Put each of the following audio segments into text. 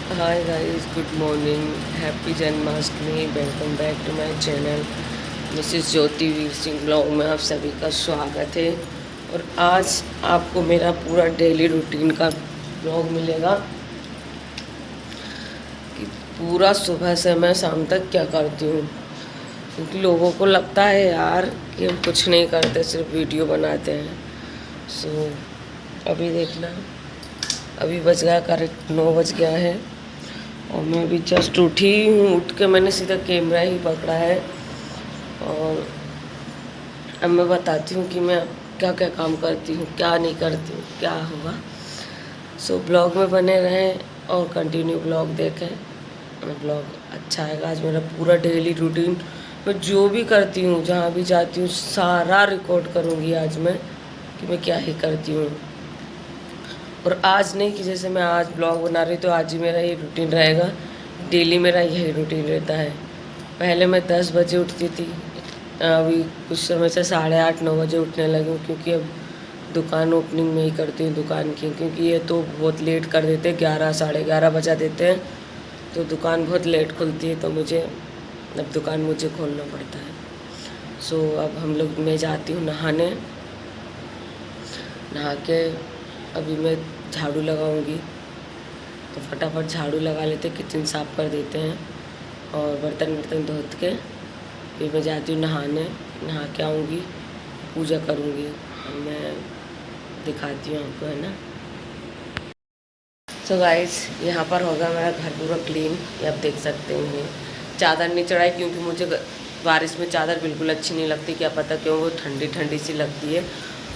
Hi guys, good morning, happy Janmashtami. Welcome back to my channel Mrs Jyoti Veer Singh blog में आप सभी का स्वागत है। और आज आपको मेरा पूरा डेली रूटीन का ब्लॉग मिलेगा कि पूरा सुबह से मैं शाम तक क्या करती हूँ। क्योंकि लोगों को लगता है यार कि हम कुछ नहीं करते, सिर्फ वीडियो बनाते हैं। सो अभी देखना, अभी बज गया करेक्ट 9 बज गया है और मैं अभी जस्ट उठी हूँ। उठ के मैंने सीधा कैमरा ही पकड़ा है और अब मैं बताती हूँ कि मैं क्या क्या काम करती हूँ, क्या नहीं करती हूँ, क्या होगा। सो ब्लॉग में बने रहें और कंटिन्यू ब्लॉग देखें। ब्लॉग अच्छा आएगा। आज मेरा पूरा डेली रूटीन, मैं जो भी करती हूँ, जहाँ भी जाती हूँ, सारा रिकॉर्ड करूँगी आज मैं कि मैं क्या ही करती हूँ। और आज नहीं कि जैसे मैं आज ब्लॉग बना रही तो आज ही मेरा ये रूटीन रहेगा। डेली मेरा यही रूटीन रहता है। पहले मैं 10 बजे उठती थी, अभी कुछ समय से 8:30-9 बजे उठने लगी हूँ। क्योंकि अब दुकान ओपनिंग में ही करती हूँ दुकान की, क्योंकि ये तो बहुत लेट कर देते हैं, 11 साढ़े 11 बजा देते हैं। तो दुकान बहुत लेट खुलती है, तो मुझे अब दुकान मुझे खोलना पड़ता है। सो अब हम लोग, मैं जाती हूँ नहाने। नहा के अभी मैं झाड़ू लगाऊंगी, तो फटाफट झाड़ू लगा लेते, किचन साफ़ कर देते हैं और बर्तन वर्तन धो के फिर मैं जाती हूँ नहाने। नहा के आऊँगी, पूजा करूँगी और मैं दिखाती हूँ आपको, है ना। सो गाइस, यहाँ पर होगा मेरा घर पूरा क्लीन। ये आप देख सकते हैं। चादर नहीं चढ़ाई क्योंकि मुझे बारिश में चादर बिल्कुल अच्छी नहीं लगती, क्या पता क्यों, वो ठंडी ठंडी सी लगती है।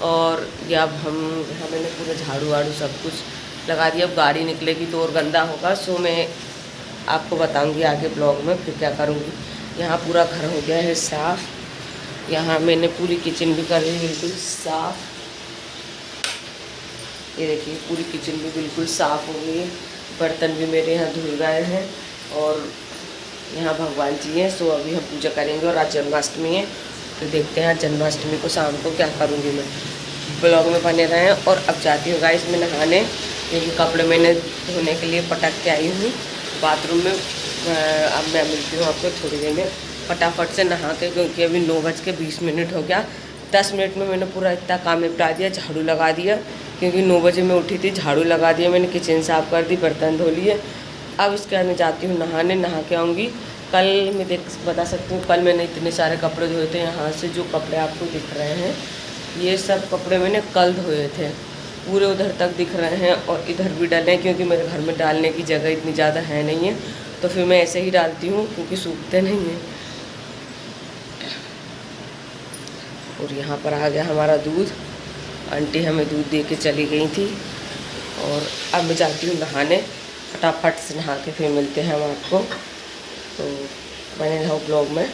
और ये अब यहाँ मैंने पूरा झाड़ू वाड़ू सब कुछ लगा दिया। अब गाड़ी निकलेगी तो और गंदा होगा। सो मैं आपको बताऊंगी आगे ब्लॉग में फिर क्या करूँगी। यहाँ पूरा घर हो गया है साफ़। यहाँ मैंने पूरी किचन भी कर ली बिल्कुल साफ़। ये देखिए, पूरी किचन भी बिल्कुल साफ़ हो गई है। बर्तन भी मेरे यहाँ धुल गए हैं और यहाँ भगवान जी हैं। सो अभी हम पूजा करेंगे और आज जन्माष्टमी है, तो देखते हैं आज जन्माष्टमी को शाम को क्या करूँगी मैं। ब्लॉग में बने रहें। और अब जाती हूँ गाइस मैं नहाने, क्योंकि कपड़े मैंने धोने के लिए पटक के आई हूँ बाथरूम में। अब मैं मिलती हूँ आपको थोड़ी देर में, फटाफट से नहा के, क्योंकि अभी 9:20 हो गया। 10 मिनट में मैंने पूरा इतना काम निपटा दिया, झाड़ू लगा दिया। क्योंकि 9 बजे मैं उठी थी, झाड़ू लगा दिया मैंने, किचन साफ़ कर दी, बर्तन धो लिए। अब इसके बाद मैं जाती हूँ नहाने, नहा के आऊँगी। कल मैं बता सकती हूँ, कल मैंने इतने सारे कपड़े धोए थे। यहाँ से जो कपड़े आपको दिख रहे हैं, ये सब कपड़े मैंने कल धोए थे, पूरे उधर तक दिख रहे हैं और इधर भी डाले हैं। क्योंकि मेरे घर में डालने की जगह इतनी ज़्यादा है नहीं है, तो फिर मैं ऐसे ही डालती हूँ क्योंकि सूखते नहीं हैं। और यहाँ पर आ गया हमारा दूध। आंटी हमें दूध दे के चली गई थी। और अब मैं जाती हूँ नहाने, फटाफट से नहा के फिर मिलते हैं हम आपको। तो बने रहो ब्लॉग में।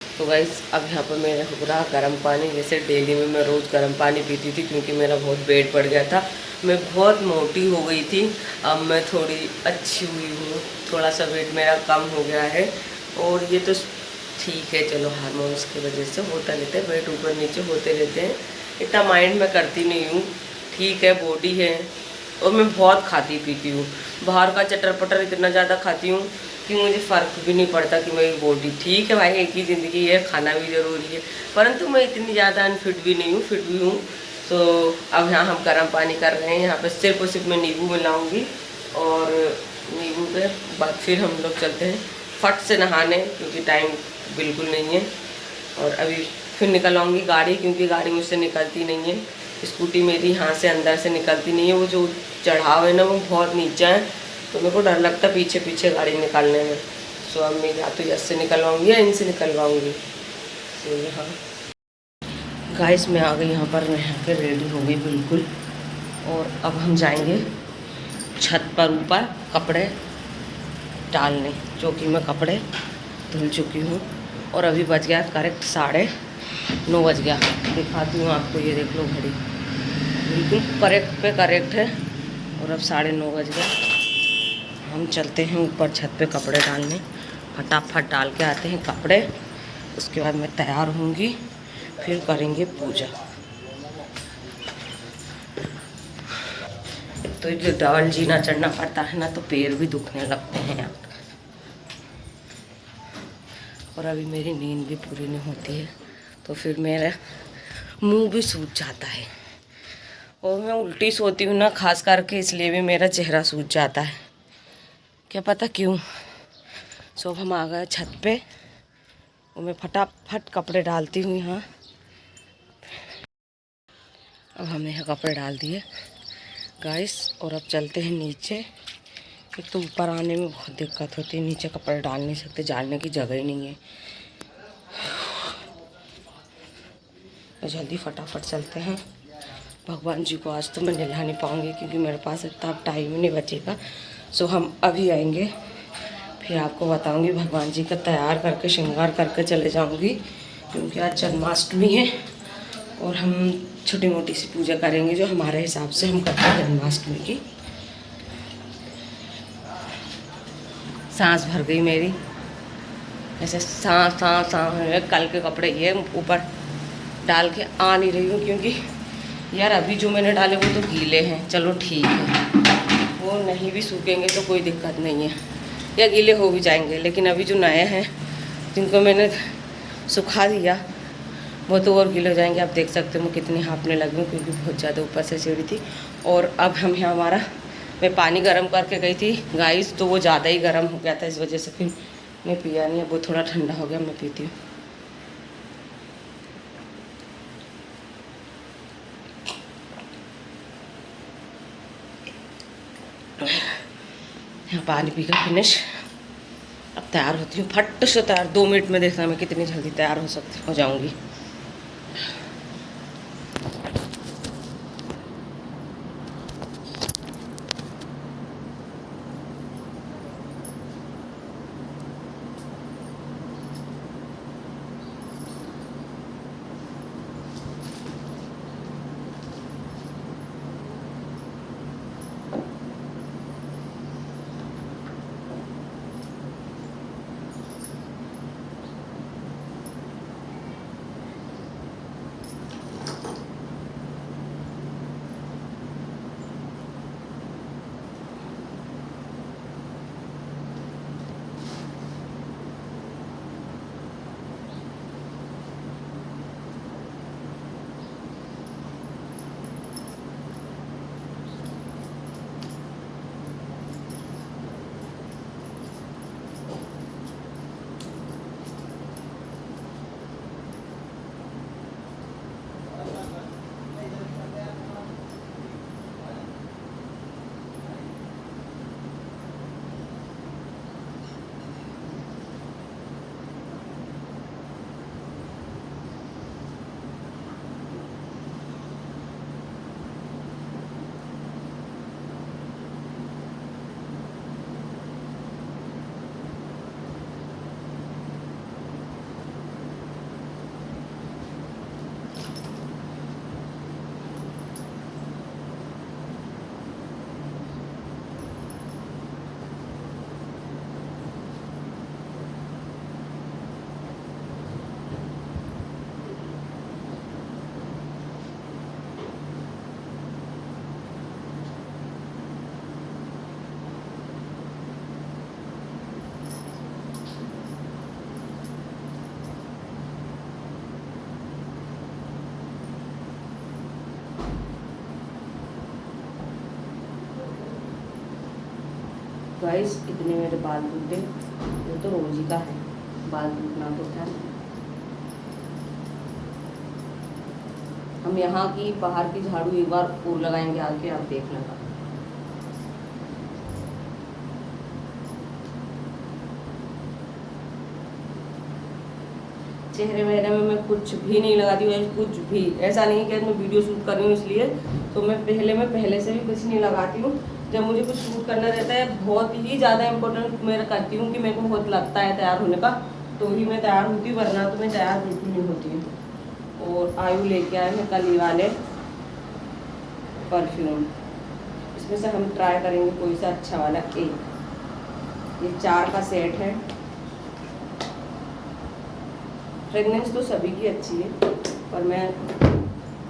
तो गाइस, अब यहाँ पर मेरा हो रहा गर्म पानी। जैसे डेली में मैं रोज़ गर्म पानी पीती थी, क्योंकि मेरा बहुत वेट बढ़ गया था, मैं बहुत मोटी हो गई थी। अब मैं थोड़ी अच्छी हुई हूँ, थोड़ा सा वेट मेरा कम हो गया है। और ये तो ठीक है, चलो हार्मोन्स की वजह से होता रहता है, वेट ऊपर नीचे होते रहते हैं, इतना माइंड में करती नहीं हूँ। ठीक है, बॉडी है। और मैं बहुत खाती पीती हूँ, बाहर का चटर पटर इतना ज़्यादा खाती हूँ कि मुझे फ़र्क भी नहीं पड़ता कि मेरी बॉडी ठीक है। भाई, एक ही ज़िंदगी है, खाना भी ज़रूरी है, परंतु मैं इतनी ज़्यादा अनफिट भी नहीं हूँ, फिट भी हूँ। तो अब यहाँ हम गर्म पानी कर रहे हैं। यहाँ पर सिर्फ और सिर्फ मैं नींबू मिलाऊँगी और नींबू के बाद फिर हम लोग चलते हैं फट से नहाने, क्योंकि टाइम बिल्कुल नहीं है। और अभी फिर निकल आऊँगी गाड़ी, क्योंकि गाड़ी मुझसे निकलती नहीं है। स्कूटी मेरी यहाँ से अंदर से निकलती नहीं है, वो जो चढ़ाव है ना वो बहुत नीचा है, तो मेरे को डर लगता है पीछे पीछे गाड़ी निकालने में। सो अब मैं या तो यस से निकलवाऊँगी या इनसे निकलवाऊँगी। तो यहाँ गाइस मैं आ गई, यहाँ पर मैं यहाँ पे रेडी हो गई बिल्कुल। और अब हम जाएंगे छत पर ऊपर कपड़े डालने, चौकी में कपड़े धुल चुकी हूँ। और अभी बज गया करेक्ट 9:30 बज गया। दिखाती हूँ आपको, ये देख लो घड़ी बिल्कुल करेक्ट पे करेक्ट है। और अब 9:30 बज गया। हम चलते हैं ऊपर छत पे कपड़े डालने, फटाफट डाल के आते हैं कपड़े। उसके बाद मैं तैयार होंगी, फिर करेंगे पूजा। तो जो डबल जीना चढ़ना पड़ता है ना, तो पैर भी दुखने लगते हैं यार। और अभी मेरी नींद भी पूरी नहीं होती है, तो फिर मेरा मुंह भी सूज जाता है। और मैं उल्टी सोती हूँ ना, खास करके, इसलिए भी मेरा चेहरा सूज जाता है, क्या पता क्यों। सो हम आ गए छत पे, और मैं फटाफट कपड़े डालती हूँ यहाँ। अब हमने यहाँ कपड़े डाल दिए गाइस, और अब चलते हैं नीचे। एक तो ऊपर आने में बहुत दिक्कत होती है, नीचे कपड़े डाल नहीं सकते, डालने की जगह ही नहीं है। तो जल्दी फटाफट चलते हैं। भगवान जी को आज तो मैं नहला नहीं पाऊँगी, क्योंकि मेरे पास इतना टाइम ही नहीं बचेगा। सो हम अभी आएंगे, फिर आपको बताऊंगी। भगवान जी का तैयार करके, श्रृंगार करके चले जाऊंगी, क्योंकि आज जन्माष्टमी है और हम छोटी मोटी सी पूजा करेंगे, जो हमारे हिसाब से हम करते हैं जन्माष्टमी की। सांस भर गई मेरी, ऐसे सांस सांस सांस। कल के कपड़े ये ऊपर डाल के आ नहीं रही हूँ, क्योंकि यार अभी जो मैंने डाले वो तो गीले हैं। चलो ठीक है, वो नहीं भी सूखेंगे तो कोई दिक्कत नहीं है, या गीले हो भी जाएंगे। लेकिन अभी जो नए हैं, जिनको मैंने सुखा दिया, वो तो और गीले हो जाएंगे। आप देख सकते हो मैं कितनी हाँफने लगी हूँ, क्योंकि बहुत ज़्यादा ऊपर से सीढ़ी थी। और अब हम यहाँ हमारा, मैं पानी गर्म करके गई थी गाइस, तो वो ज़्यादा ही गर्म हो गया था, इस वजह से फिर मैं पिया नहीं है। वो थोड़ा ठंडा हो गया, मैं पीती हूँ। यहाँ पानी पी कर फिनिश। अब तैयार होती हूँ, फट से तैयार। 2 मिनट में देखना मैं कितनी जल्दी तैयार हो जाऊँगी। गाइस इतने मेरे बाल टूटे, वो तो रोज ही का है बाल टूटना तो है। हम यहाँ की बाहर की झाड़ू एक बार और लगाएंगे आके, आप देख लेना। चेहरे मेरे में मैं कुछ भी नहीं लगाती हूँ, कुछ भी। ऐसा नहीं कि मैं वीडियो शूट कर रही हूँ इसलिए, तो मैं पहले से भी कुछ नहीं लगाती हूँ। जब मुझे कुछ शूट करना रहता है, बहुत ही ज़्यादा इम्पोर्टेंट मैं करती हूँ कि मेरे को बहुत लगता है तैयार होने का, तो ही मैं तैयार होती हूँ, वरना तो मैं तैयार बिल्कुल नहीं होती हूँ। और आयु लेके आए हैं कल वाले परफ्यूम, इसमें से हम ट्राई करेंगे कोई सा अच्छा वाला। ये 4 का सेट है। फ्रेगनेंस तो सभी की अच्छी है, पर मैं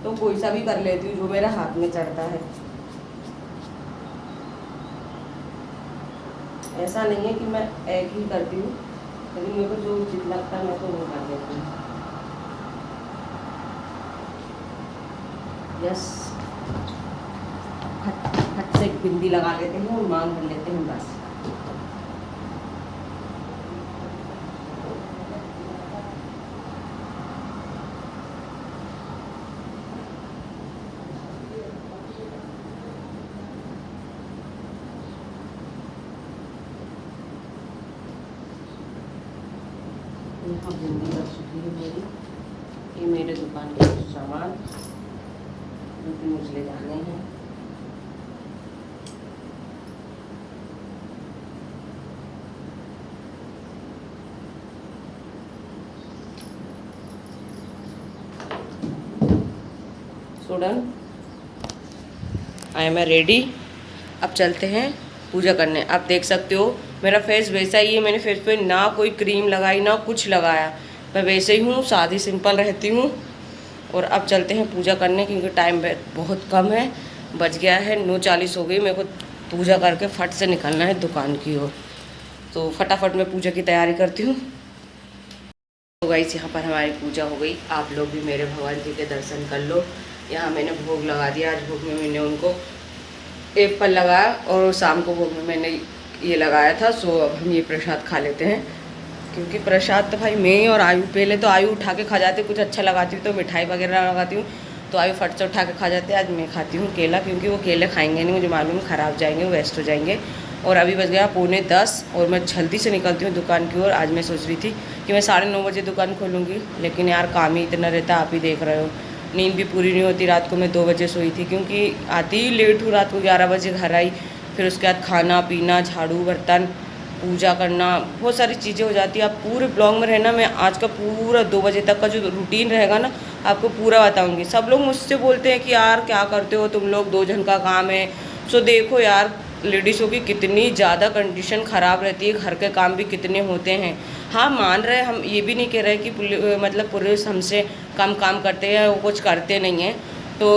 तो कोई सा भी कर लेती हूँ जो मेरे हाथ में चढ़ता है। ऐसा नहीं है कि मैं एक ही करती हूँ, लेकिन मेरे को जो उचित लगता है मैं तो वो कर देती हूँ। यस, फट से एक बिंदी लगा लेते हैं और मांग भर लेते हैं बस। यहाँ बिंदी लग चुकी है मेरी। ये मेरे दुकान के सामान जो कि मुझे ले जाने हैं। So done, I am ready. अब चलते हैं पूजा करने। आप देख सकते हो मेरा फेस वैसा ही है, मैंने फेस पे ना कोई क्रीम लगाई ना कुछ लगाया, मैं वैसे ही हूँ, सादी सिंपल रहती हूँ। और अब चलते हैं पूजा करने, क्योंकि टाइम बहुत कम है, बज गया है 9:40 हो गई। मेरे को पूजा करके फट से निकलना है दुकान की ओर, तो फटाफट मैं पूजा की तैयारी करती हूँ। तो गाइस यहाँ पर हमारी पूजा हो गई। आप लोग भी मेरे भगवान जी के दर्शन कर लो। यहाँ मैंने भोग लगा दिया। आज भोग में मैंने उनको एप्पल लगाया और शाम को भोग में मैंने ये लगाया था। सो अब हम ये प्रसाद खा लेते हैं, क्योंकि प्रसाद तो भाई मैं और आयु, पहले तो आयु उठा के खा जाती, कुछ अच्छा लगाती हूँ तो मिठाई वगैरह लगाती हूँ, तो आयु फट से उठा के खा जाते हैं। आज मैं खाती हूँ केला, क्योंकि वो केले खाएंगे नहीं, मुझे मालूम है ख़राब जाएंगे, वेस्ट हो जाएंगे। और अभी बज गया 9:45 और मैं जल्दी से निकलती हूँ दुकान की ओर। आज मैं सोच रही थी कि मैं 9:30 बजे दुकान खोलूँगी, लेकिन यार काम ही इतना रहता, आप ही देख रहे हो। नींद भी पूरी नहीं होती। रात को मैं 2 बजे सोई थी, क्योंकि आती ही लेट हूँ। रात को 11 बजे घर आई, फिर उसके बाद खाना पीना, झाड़ू बर्तन, पूजा करना, बहुत सारी चीज़ें हो जाती है। आप पूरे ब्लॉग में रहना। मैं आज का पूरा 2 बजे तक का जो रूटीन रहेगा ना, आपको पूरा बताऊंगी। सब लोग मुझसे बोलते हैं कि यार क्या करते हो तुम लोग, 2 जन का काम है। सो देखो यार, लेडीज़ों की कितनी ज़्यादा कंडीशन ख़राब रहती है, घर के काम भी कितने होते हैं। हाँ मान रहे, हम ये भी नहीं कह रहे कि मतलब पुरुष हमसे कम काम करते हैं, वो कुछ करते नहीं हैं, तो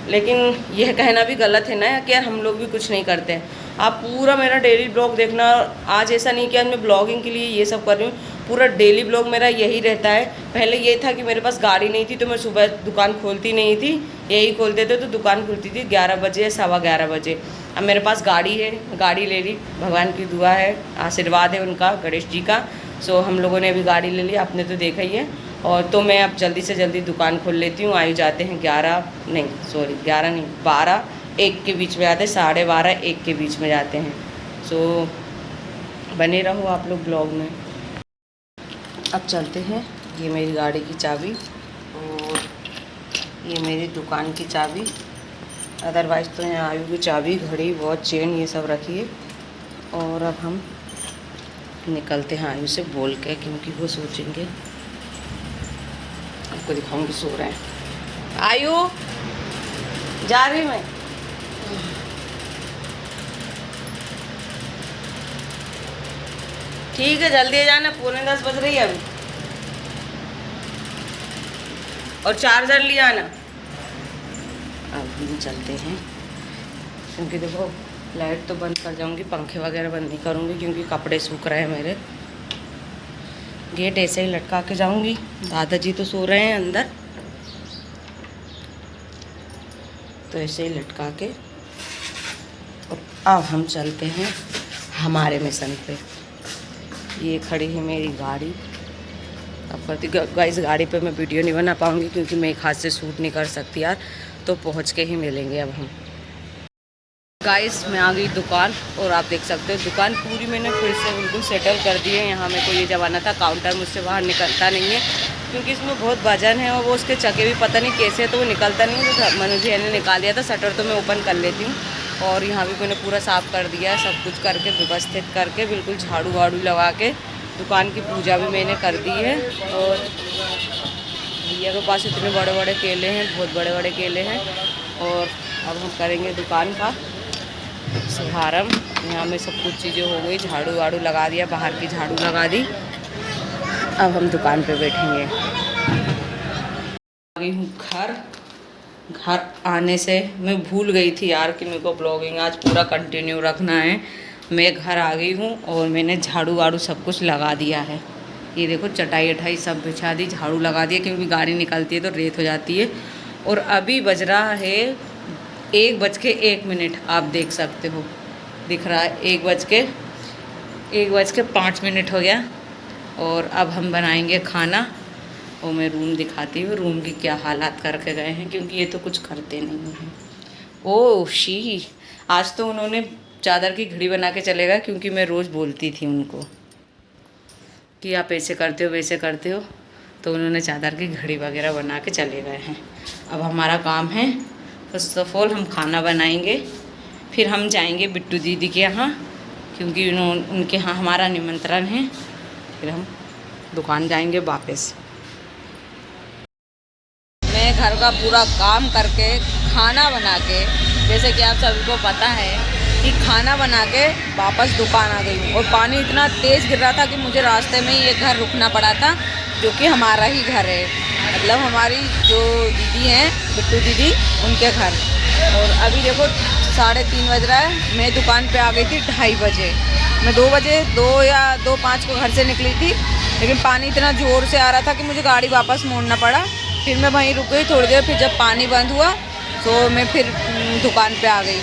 लेकिन यह कहना भी गलत है ना कि यार हम लोग भी कुछ नहीं करते हैं। आप पूरा मेरा डेली ब्लॉग देखना। आज ऐसा नहीं कि आज मैं ब्लॉगिंग के लिए ये सब कर रही हूँ, पूरा डेली ब्लॉग मेरा यही रहता है। पहले ये था कि मेरे पास गाड़ी नहीं थी, तो मैं सुबह दुकान खोलती नहीं थी, यही खोलते थे, तो दुकान खुलती थी 11 बजे या 11:15 बजे। अब मेरे पास गाड़ी है, गाड़ी ले ली, भगवान की दुआ है, आशीर्वाद है उनका, गणेश जी का। सो हम लोगों ने अभी गाड़ी ले ली, आपने तो देखा ही है। और तो मैं अब जल्दी से जल्दी दुकान खोल लेती हूँ। आयु जाते हैं 11 नहीं, सॉरी 11 नहीं, 12-1 के बीच में जाते हैं, 12:30-1 के बीच में जाते हैं। सो बने रहो आप लोग ब्लॉग में। अब चलते हैं। ये मेरी गाड़ी की चाबी और ये मेरी दुकान की चाबी। अदरवाइज़ तो यहाँ आयु की चाबी, घड़ी, वॉच, चेन ये सब रखी है। और अब हम निकलते हैं आयु से बोल के, क्योंकि वो सोचेंगे, आपको दिखाऊंगी सो रहे हैं। आयु जा रही मैं। ठीक है, जल्दी जाना, 9:45 बज रही है अभी। और चार्जर ले आना। अब हम चलते हैं, क्योंकि देखो लाइट तो बंद कर जाऊंगी, पंखे वगैरह बंद नहीं करूंगी, क्योंकि कपड़े सूख रहे हैं मेरे। गेट ऐसे ही लटका के जाऊंगी। दादाजी तो सो रहे हैं अंदर, तो ऐसे ही लटका के। और अब हम चलते हैं हमारे मिशन पे। ये खड़ी है मेरी गाड़ी। अब करती गाइस, गाड़ी पे मैं वीडियो नहीं बना पाऊँगी, क्योंकि मैं एक हाथ से शूट नहीं कर सकती यार, तो पहुँच के ही मिलेंगे अब हम। गाइस मैं आ गई दुकान, और आप देख सकते हो दुकान पूरी मैंने फिर से बिल्कुल सेटल कर दी है। यहाँ मेरे को ये जमाना था, काउंटर मुझसे बाहर निकलता नहीं है, क्योंकि इसमें बहुत वजन है, और वो उसके चके भी पता नहीं कैसे है, तो वो निकलता नहीं है। तो मनोज जी ने निकाल दिया था, शटर तो मैं ओपन कर लेती हूँ। और यहाँ भी मैंने पूरा साफ़ कर दिया है, सब कुछ करके व्यवस्थित करके, बिल्कुल झाड़ू वाड़ू लगा के दुकान की पूजा भी मैंने कर दी है। और भैया के पास इतने बड़े बड़े केले हैं, बहुत बड़े बड़े केले हैं। और अब हम करेंगे दुकान का शुभारम्भ। यहाँ में सब कुछ चीज़ें हो गई, झाड़ू वाड़ू लगा दिया, बाहर की झाड़ू लगा दी। अब हम दुकान पे बैठेंगे। आ गई हूँ घर। घर आने से मैं भूल गई थी यार कि मेरे को ब्लॉगिंग आज पूरा कंटिन्यू रखना है। मैं घर आ गई हूँ और मैंने झाड़ू वाड़ू सब कुछ लगा दिया है। ये देखो चटाई अटाई सब बिछा दी, झाड़ू लगा दिया, क्योंकि गाड़ी निकलती है तो रेत हो जाती है। और अभी बज रहा है 1:01। आप देख सकते हो, दिख रहा है 1:05 हो गया। और अब हम बनाएंगे खाना। और मैं रूम दिखाती हूँ, रूम की क्या हालात करके गए हैं, क्योंकि ये तो कुछ करते नहीं हैं। ओह शी, आज तो उन्होंने चादर की घड़ी बना के चले गए, क्योंकि मैं रोज़ बोलती थी उनको कि आप ऐसे करते हो वैसे करते हो, तो उन्होंने चादर की घड़ी वगैरह बना के चले गए हैं। अब हमारा काम है, फर्स्ट ऑफ ऑल हम खाना बनाएंगे, फिर हम जाएंगे बिट्टू दीदी के यहाँ, क्योंकि उनके यहाँ हमारा निमंत्रण है। फिर हम दुकान जाएंगे वापस। मैं घर का पूरा काम करके खाना बना के, जैसे कि आप सभी को पता है कि खाना बना के वापस दुकान आ गई हूँ। और पानी इतना तेज़ गिर रहा था कि मुझे रास्ते में ही एक घर रुकना पड़ा था, जो कि हमारा ही घर है, मतलब हमारी जो दीदी हैं बिट्टू दीदी, उनके घर। और अभी देखो 3:30 बज रहा है। मैं दुकान पे आ गई थी 2:30 बजे। मैं 2 बजे 2 या 2:05 को घर से निकली थी, लेकिन पानी इतना ज़ोर से आ रहा था कि मुझे गाड़ी वापस मोड़ना पड़ा। फिर मैं वहीं रुक गई थोड़ी देर, फिर जब पानी बंद हुआ तो मैं फिर दुकान पे आ गई।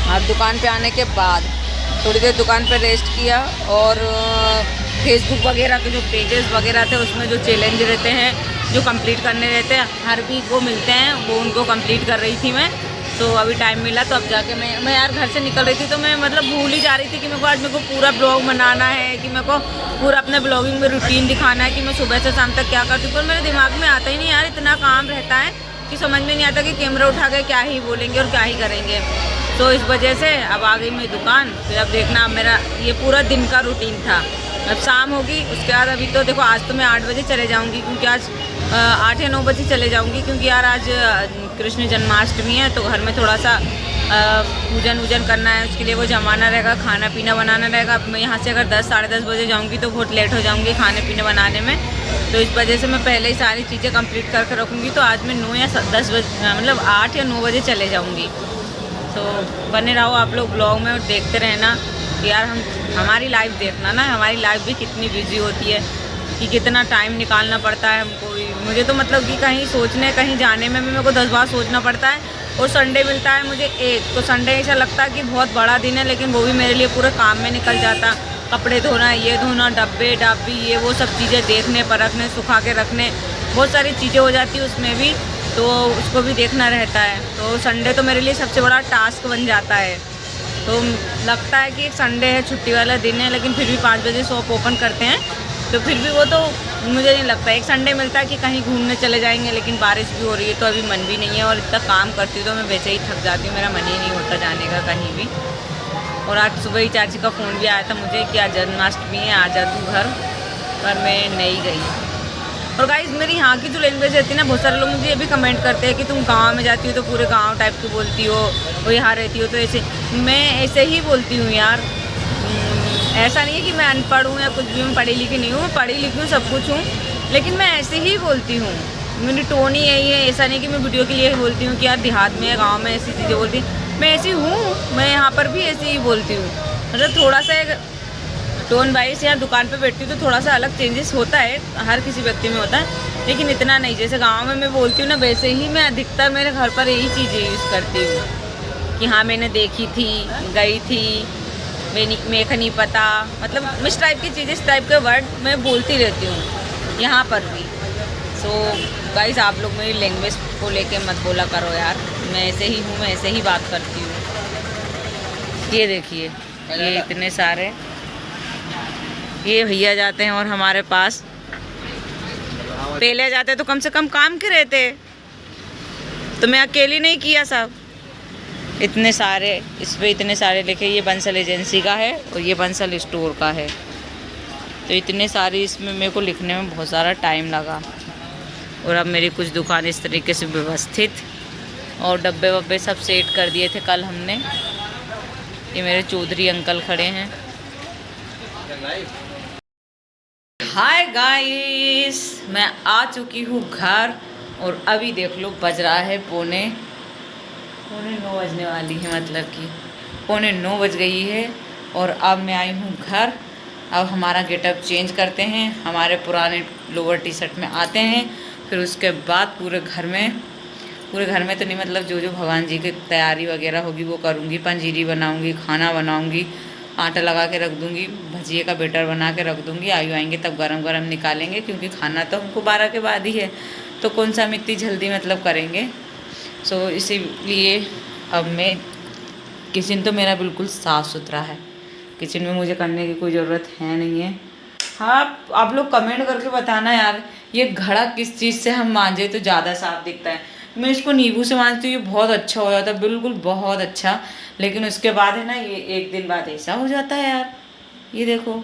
और दुकान पे आने के बाद थोड़ी देर दुकान पे रेस्ट किया, और फेसबुक वगैरह के जो पेजेस वगैरह थे उसमें जो चैलेंज रहते हैं, जो कंप्लीट करने रहते हैं, हर वीक वो मिलते हैं, वो उनको कंप्लीट कर रही थी मैं। तो अभी टाइम मिला तो अब जाके मैं यार घर से निकल रही थी, तो मैं मतलब भूल ही जा रही थी कि मेरे को पूरा ब्लॉग बनाना है, कि मेरे को पूरा अपने ब्लॉगिंग में रूटीन दिखाना है कि मैं सुबह से शाम तक क्या करती हूँ। पर मेरे दिमाग में आता ही नहीं यार, इतना काम रहता है कि समझ में नहीं आता कि कैमरा उठा के क्या ही बोलेंगे और क्या ही करेंगे। तो इस वजह से अब आ गई मैं दुकान। फिर अब देखना, मेरा ये पूरा दिन का रूटीन था। अब शाम होगी उसके बाद, अभी तो देखो आज तो मैं 8 बजे चले जाऊँगी, क्योंकि आज 8 या 9 बजे चले जाऊँगी, क्योंकि यार आज कृष्ण जन्माष्टमी है, तो घर में थोड़ा सा पूजन वूजन करना है, उसके लिए वो जमाना रहेगा, खाना पीना बनाना रहेगा। अब मैं यहाँ से अगर 10 साढ़े 10 बजे जाऊँगी तो बहुत लेट हो जाऊँगी खाने पीने बनाने में। तो इस वजह से मैं पहले ही सारी चीज़ें कंप्लीट करके रखूँगी। तो आज मैं 9 या 10 बजे, मतलब 8 या 9 बजे चले जाऊँगी। तो बने रहो आप लोग ब्लॉग में और देखते रहना कि यार हमारी लाइफ देखना ना, हमारी लाइफ भी कितनी बिजी होती है, कि कितना टाइम निकालना पड़ता है हमको भी। मुझे तो मतलब कि कहीं सोचने कहीं जाने में भी मेरे को 10 बार सोचना पड़ता है। और संडे मिलता है मुझे एक, तो संडे ऐसा लगता है कि बहुत बड़ा दिन है, लेकिन वो भी मेरे लिए पूरे काम में निकल जाता। कपड़े धोना, ये धोना, डब्बे डाबी, ये वो सब चीज़ें देखने परखने सुखा के रखने, बहुत सारी चीज़ें हो जाती है उसमें भी, तो उसको भी देखना रहता है। तो संडे तो मेरे लिए सबसे बड़ा टास्क बन जाता है। तो लगता है कि संडे है, छुट्टी वाला दिन है, लेकिन फिर भी 5 बजे शॉप ओपन करते हैं, तो फिर भी वो तो मुझे नहीं लगता। एक संडे मिलता है कि कहीं घूमने चले जाएंगे, लेकिन बारिश भी हो रही है तो अभी मन भी नहीं है, और इतना काम करती हूँ तो मैं वैसे ही थक जाती हूँ, मेरा मन ही नहीं होता जाने का कहीं भी। और आज सुबह ही चाची का फ़ोन भी आया था मुझे कि आज जन्माष्टमी है, आ जा तू घर, पर मैं नहीं गई। और गाइस मेरी यहाँ की जो लैंग्वेज रहती है ना, बहुत सारे लोग मुझे ये भी कमेंट करते हैं कि तुम गांव में जाती हो तो पूरे गांव टाइप की बोलती हो, और यहाँ रहती हो तो ऐसे। मैं ऐसे ही बोलती हूँ यार, ऐसा नहीं है कि मैं अनपढ़ हूँ या कुछ भी, मैं पढ़ी लिखी नहीं हूँ, मैं पढ़ी लिखी हूँ, सब कुछ हूँ, लेकिन मैं ऐसे ही बोलती हूँ। मेरी टोन ही यही है। ऐसा नहीं कि मैं वीडियो के लिए बोलती हूँ कि यार देहात में या गाँव में ऐसी चीज़ें बोलती हूँ, मैं ऐसी हूँ, मैं यहाँ पर भी ऐसे ही बोलती हूँ। मतलब थोड़ा सा एक टोन वाइज यहाँ दुकान पे बैठती हूँ तो थोड़ा सा अलग चेंजेस होता है, हर किसी व्यक्ति में होता है, लेकिन इतना नहीं। जैसे गांव में मैं बोलती हूँ ना, वैसे ही मैं अधिकतर मेरे घर पर यही चीज़ें यूज़ करती हूँ कि हाँ मैंने देखी थी, गई थी, मेरे को नहीं पता, मतलब इस टाइप की चीज़ें, इस टाइप के वर्ड मैं बोलती रहती हूँ यहाँ पर भी। सो गाइस आप लोग मेरी लैंग्वेज को लेके मत बोला करो यार, मैं ऐसे ही हूँ, मैं ऐसे ही बात करती हूँ। ये देखिए, ये इतने सारे ये भैया जाते हैं, और हमारे पास पहले जाते तो कम से कम काम के रहते, तो मैं अकेली नहीं किया सब। इतने सारे इस पे इतने सारे लिखे, ये बंसल एजेंसी का है और ये बंसल स्टोर का है, तो इतने सारे इसमें मेरे को लिखने में बहुत सारा टाइम लगा। और अब मेरी कुछ दुकान इस तरीके से व्यवस्थित, और डब्बे वब्बे सब सेट कर दिए थे कल हमने। ये मेरे चौधरी अंकल खड़े हैं। हाय गाइस, मैं आ चुकी हूँ घर, और अभी देख लो बज रहा है पौने 9 बजने वाली है, मतलब कि 8:45 बज गई है। और अब मैं आई हूँ घर। अब हमारा गेटअप चेंज करते हैं, हमारे पुराने लोअर टी शर्ट में आते हैं। फिर उसके बाद पूरे घर में तो नहीं, मतलब जो जो भगवान जी की तैयारी वगैरह होगी वो करूँगी। पंजीरी बनाऊँगी, खाना बनाऊँगी, आटा लगा के रख दूँगी, भजिए का बैटर बना के रख दूँगी। आयु आएंगे तब गरम गरम निकालेंगे, क्योंकि खाना तो हमको 12 के बाद ही है, तो कौन सा हम इतनी जल्दी मतलब करेंगे। सो इसीलिए अब मैं किचन तो मेरा बिल्कुल साफ़ सुथरा है, किचन में मुझे करने की कोई ज़रूरत है नहीं है। हाँ, आप लोग कमेंट करके बताना यार, ये घड़ा किस चीज़ से हम मांजे तो ज़्यादा साफ दिखता है। मैं इसको नींबू से मांजती हूँ, ये बहुत अच्छा हो जाता है, बिल्कुल बहुत अच्छा। लेकिन उसके बाद है ना, ये एक दिन बाद ऐसा हो जाता है यार, ये देखो,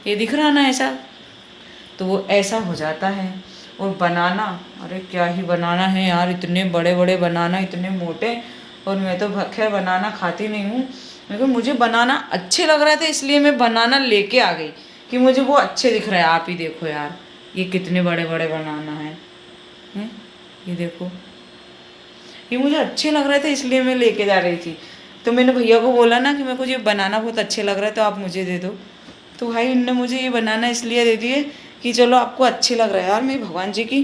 ये दिख रहा ना ऐसा, तो वो ऐसा हो जाता है। और बनाना, अरे क्या ही बनाना है यार, इतने बड़े बड़े बनाना, इतने मोटे। और मैं तो खैर बनाना खाती नहीं हूँ, लेकिन मुझे बनाना अच्छे लग रहे थे, इसलिए मैं बनाना लेके आ गई कि मुझे वो अच्छे दिख रहे हैं। आप ही देखो यार, ये कितने बड़े बड़े बनाना है, ये देखो, ये मुझे अच्छे लग रहे थे इसलिए मैं लेके जा रही थी। तो मैंने भैया को बोला ना कि मेरे को ये बनाना बहुत अच्छे लग रहा है, तो आप मुझे दे दो। तो भाई उनने मुझे ये बनाना इसलिए दे दिए कि चलो आपको अच्छे लग रहा है। यार मैं भगवान जी की,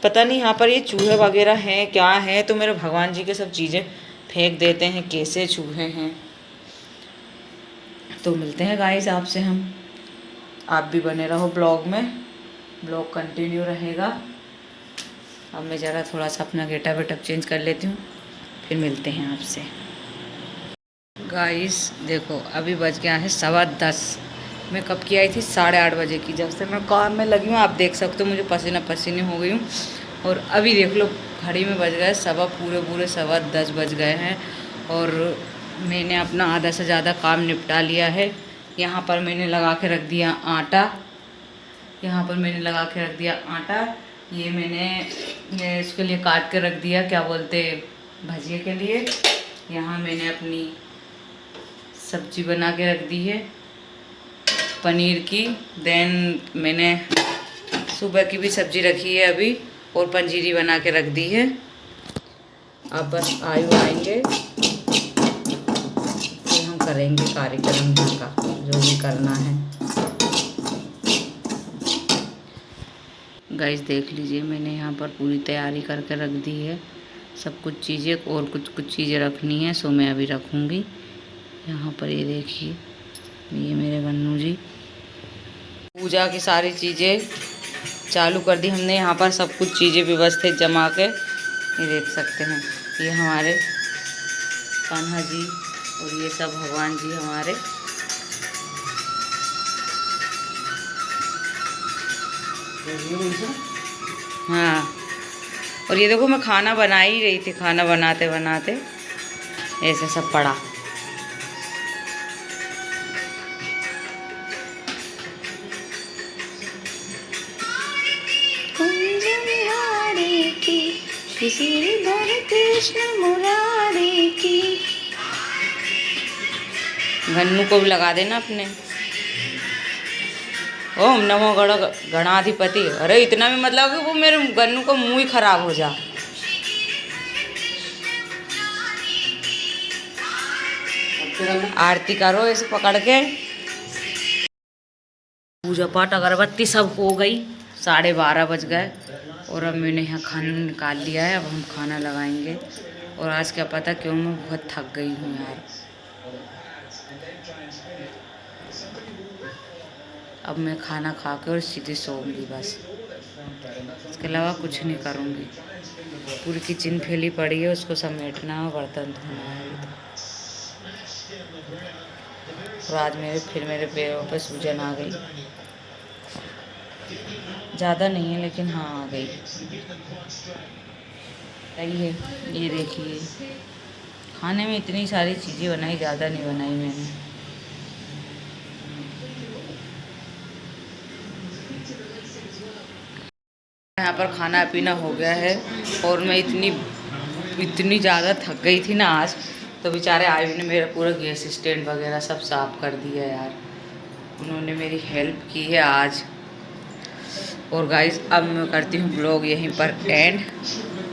पता नहीं यहाँ पर ये चूहे वगैरह हैं क्या है, तो मेरे भगवान जी के सब चीज़ें फेंक देते हैं, कैसे चूहे हैं। तो मिलते हैं गाइस आपसे हम, आप भी बने रहो ब्लॉग में, ब्लॉग कंटिन्यू रहेगा। अब मैं ज़रा थोड़ा सा अपना गेटअप चेंज कर लेती हूँ, फिर मिलते हैं आपसे। गाइस देखो, अभी बज गया है 10:15। मैं कब की आई थी, 8:30 बजे की। जब से मैं काम में लगी हूँ, आप देख सकते हो मुझे पसीना पसीने हो गई हूँ। और अभी देख लो घड़ी में बज गए पूरे 10:15 बज गए हैं। और मैंने अपना आधा से ज़्यादा काम निपटा लिया है। यहाँ पर मैंने लगा के रख दिया आटा, ये मैंने इसके लिए काट के रख दिया, क्या बोलते, भजिए के लिए। यहाँ मैंने अपनी सब्जी बना के रख दी है पनीर की। देन मैंने सुबह की भी सब्जी रखी है अभी, और पंजीरी बना के रख दी है। अब बस आयु आएंगे फिर हम करेंगे कार्यक्रम का जो भी करना है। गाइस देख लीजिए, मैंने यहाँ पर पूरी तैयारी करके रख दी है सब कुछ चीज़ें, और कुछ चीज़ें रखनी है, सो मैं अभी रखूँगी। यहाँ पर ये देखिए, ये मेरे गन्नू जी, पूजा की सारी चीज़ें चालू कर दी हमने। यहाँ पर सब कुछ चीज़ें व्यवस्थित जमा के, ये देख सकते हैं, ये हमारे कान्हा जी और ये सब भगवान जी हमारे। हाँ, और ये देखो मैं खाना बना ही रही थी, खाना बनाते बनाते ऐसे सब पड़ा। कृष्ण मुरारी की, गन्नू को भी लगा देना अपने। ओम नमो गणाधिपति। अरे इतना भी मतलब कि वो मेरे गन्नू को मुंह ही खराब हो जा। आरती करो ऐसे पकड़ के। पूजा पाठ अगरबत्ती सब हो गई, 12:30 बज गए। और अब मैंने यहाँ खाना निकाल लिया है, अब हम खाना लगाएंगे। और आज क्या पता क्यों मैं बहुत थक गई हूँ यार। अब मैं खाना खा के और सीधे सोऊंगी बस, इसके अलावा कुछ नहीं करूँगी। पूरी किचन फैली पड़ी है, उसको समेटना है, बर्तन धोना है। और आज मेरे पैरों पे सूजन आ गई, ज़्यादा नहीं है लेकिन हाँ आ गई। सही है। ये देखिए, खाने में इतनी सारी चीज़ें बनाई, ज़्यादा नहीं बनाई मैंने। यहाँ पर खाना पीना हो गया है, और मैं इतनी ज़्यादा थक गई थी ना आज, तो बेचारे आयु ने मेरा पूरा गैस स्टैंड वगैरह सब साफ कर दिया यार। उन्होंने मेरी हेल्प की है आज। और गाइस अब मैं करती हूँ ब्लॉग यहीं पर एंड।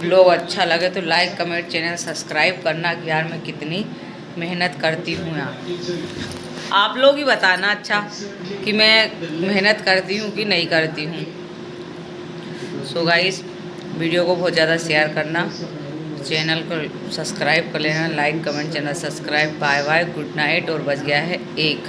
ब्लॉग अच्छा लगे तो लाइक कमेंट चैनल सब्सक्राइब करना कि यार मैं कितनी मेहनत करती हूँ यहाँ। आप लोग ही बताना अच्छा कि मैं मेहनत करती हूँ कि नहीं करती हूँ। सो गाइस, वीडियो को बहुत ज़्यादा शेयर करना, चैनल को सब्सक्राइब कर लेना, like comment channel subscribe. Bye bye, good night. और बज गया है 1।